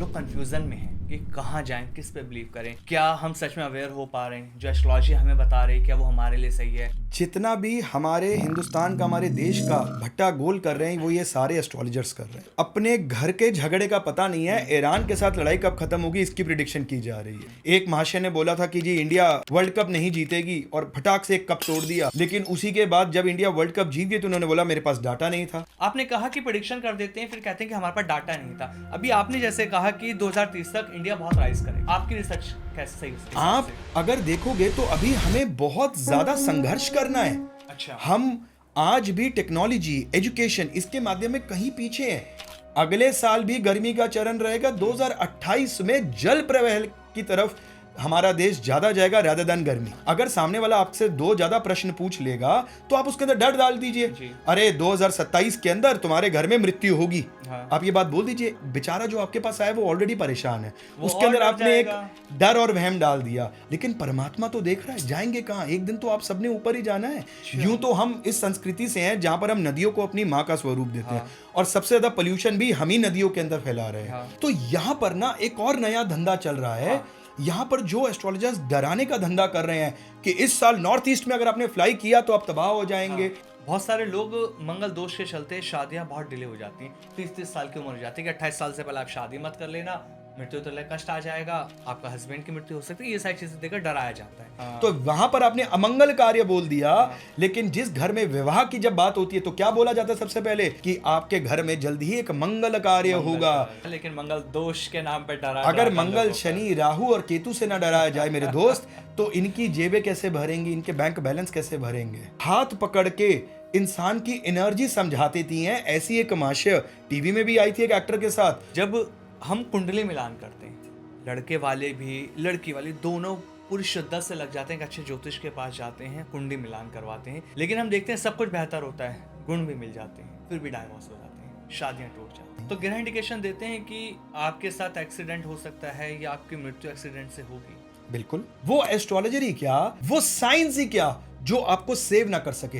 लोग कंफ्यूजन में हैं कि कहाँ जाएं, किस पे बिलीव करें, क्या हम सच में अवेयर हो पा रहे हैं, जो एस्ट्रोलॉजी हमें बता रही है क्या वो हमारे लिए सही है। जितना भी हमारे हिंदुस्तान का, हमारे देश का भट्टा गोल कर रहे हैं, वो ये सारे एस्ट्रोलॉजर्स कर रहे हैं। अपने घर के झगड़े का पता नहीं है, ईरान के साथ लड़ाई कब खत्म होगी इसकी प्रिडिक्शन की जा रही है। एक महाशय ने बोला था कि जी इंडिया वर्ल्ड कप नहीं जीतेगी और फटाक से एक कप तोड़ दिया, लेकिन उसी के बाद जब इंडिया वर्ल्ड कप जीत गई तो उन्होंने बोला मेरे पास डाटा नहीं था। आपने कहा कि प्रिडिक्शन कर देते हैं, फिर कहते हैं कि हमारे पास डाटा नहीं था। अभी आपने जैसे कहा कि 2030 तक इंडिया बहुत राइज करेगा, आपकी रिसर्च कैसे सही है? आप अगर देखोगे तो अभी हमें बहुत ज्यादा संघर्ष करना है। अच्छा। हम आज भी टेक्नोलॉजी, एजुकेशन, इसके माध्यम में कहीं पीछे हैं। अगले साल भी गर्मी का चरण रहेगा। 2028 में जल प्रवाह की तरफ हमारा देश ज्यादा जाएगा rather than गर्मी। अगर सामने वाला आपसे दो ज्यादा प्रश्न पूछ लेगा तो आप उसके अंदर डर डाल दीजिए, अरे 2027 के अंदर तुम्हारे घर में मृत्यु होगी। हाँ। आप ये बात बोल दीजिए। बेचारा जो आपके पास आया वो ऑलरेडी परेशान है, वो उसके अंदर और डर आपने एक जाएगा। डर और वहम डाल दिया। लेकिन परमात्मा तो देख रहा है, जाएंगे कहाँ? एक दिन तो आप सबने ऊपर ही जाना है। यूं तो हम इस संस्कृति से हैं जहां पर हम नदियों को अपनी माँ का स्वरूप देते हैं, और सबसे ज्यादा पोल्यूशन भी हम ही नदियों के अंदर फैला रहे हैं। तो यहाँ पर ना एक और नया धंधा चल रहा है। यहाँ पर जो एस्ट्रोलॉजर्स डराने का धंधा कर रहे हैं कि इस साल नॉर्थ ईस्ट में अगर आपने फ्लाई किया तो आप तबाह हो जाएंगे। बहुत सारे लोग मंगल दोष के चलते शादियां बहुत डिले हो जाती हैं। 30-30 साल की उम्र हो जाती है कि 28 साल से पहले आप शादी मत कर लेना, मृत्यु तो कष्ट आ जाएगा, आपका हस्बैंड की मृत्यु हो सकती है। ये सारी चीजें देकर डराया जाता है। तो वहां पर आपने अमंगल कार्य बोल दिया। लेकिन जिस घर में विवाह की जब बात होती है तो क्या बोला जाता है सबसे पहले? कि आपके घर में जल्द ही एक मंगल कार्य होगा। लेकिन मंगल दोष के नाम पे डरा अगर मंगल, शनि, राहु और केतु से ना डराया जाए मेरे दोस्त, तो इनकी जेबें कैसे भरेंगी, इनके बैंक बैलेंस कैसे भरेंगे? हाथ पकड़ के इंसान की एनर्जी समझाती थी हैं। ऐसी एक माशा टीवी में भी आई थी एक एक्टर के साथ। जब हम कुंडली मिलान करते हैं, लड़के वाले भी लड़की वाली दोनों पूरी शिद्दत से लग जाते हैं कि अच्छे ज्योतिष के पास जाते हैं, कुंडली मिलान करवाते हैं, लेकिन हम देखते हैं सब कुछ बेहतर होता है, गुण भी मिल जाते हैं, फिर भी डाइवोर्स हो जाते हैं, शादियां टूट जाती हैं। तो ग्रह इंडिकेशन देते हैं कि आपके साथ एक्सीडेंट हो सकता है या आपकी मृत्यु एक्सीडेंट से होगी। बिल्कुल। वो एस्ट्रोलॉजर ही क्या, वो साइंस ही क्या जो आपको सेव ना कर सके।